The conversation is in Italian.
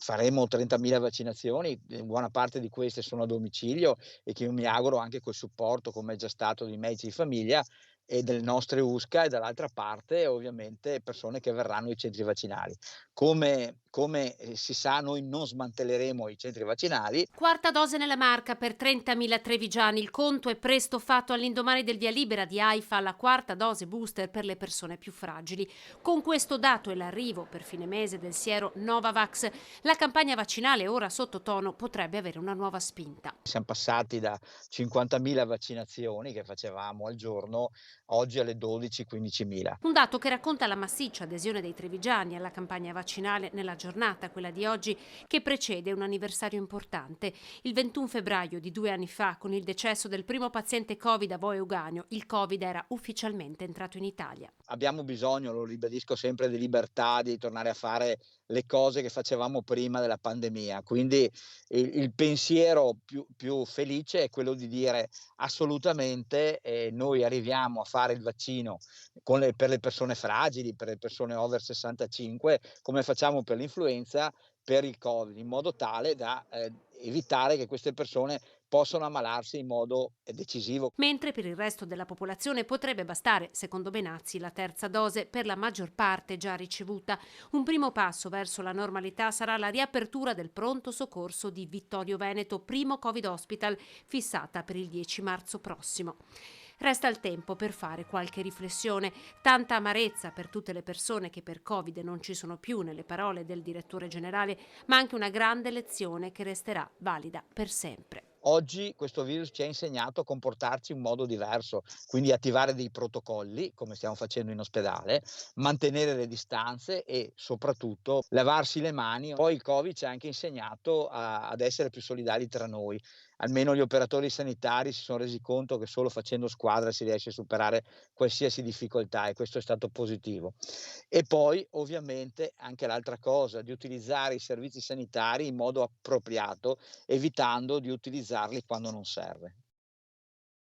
faremo 30.000 vaccinazioni, buona parte di queste sono a domicilio e che io mi auguro anche col supporto, come è già stato, dei medici di famiglia e delle nostre USCA, e dall'altra parte ovviamente persone che verranno ai centri vaccinali. Come si sa, noi non smantelleremo i centri vaccinali. Quarta dose nella Marca per 30.000 trevigiani. Il conto è presto fatto all'indomani del via libera di AIFA alla quarta dose booster per le persone più fragili. Con questo dato e l'arrivo per fine mese del siero Novavax, la campagna vaccinale ora sottotono potrebbe avere una nuova spinta. Siam passati da 50.000 vaccinazioni che facevamo al giorno, oggi alle 12, 15.000. Un dato che racconta la massiccia adesione dei trevigiani alla campagna vaccinale nella giornata, quella di oggi, che precede un anniversario importante. Il 21 febbraio di 2 anni fa, con il decesso del primo paziente Covid a Voe Euganeo, il Covid era ufficialmente entrato in Italia. Abbiamo bisogno, lo ribadisco sempre, di libertà, di tornare a fare le cose che facevamo prima della pandemia. Quindi il pensiero più felice è quello di dire: assolutamente, noi arriviamo a fare il vaccino per le persone fragili, per le persone over 65, come facciamo per l'influenza, per il Covid, in modo tale da, evitare che queste persone possano ammalarsi in modo, decisivo. Mentre per il resto della popolazione potrebbe bastare, secondo Benazzi, la terza dose per la maggior parte già ricevuta. Un primo passo verso la normalità sarà la riapertura del pronto soccorso di Vittorio Veneto, primo Covid Hospital, fissata per il 10 marzo prossimo. Resta il tempo per fare qualche riflessione, tanta amarezza per tutte le persone che per Covid non ci sono più nelle parole del direttore generale, ma anche una grande lezione che resterà valida per sempre. Oggi questo virus ci ha insegnato a comportarci in modo diverso, quindi attivare dei protocolli, come stiamo facendo in ospedale, mantenere le distanze e soprattutto lavarsi le mani. Poi il Covid ci ha anche insegnato ad essere più solidali tra noi. Almeno gli operatori sanitari si sono resi conto che solo facendo squadra si riesce a superare qualsiasi difficoltà, e questo è stato positivo. E poi ovviamente anche l'altra cosa, di utilizzare i servizi sanitari in modo appropriato, evitando di utilizzarli quando non serve.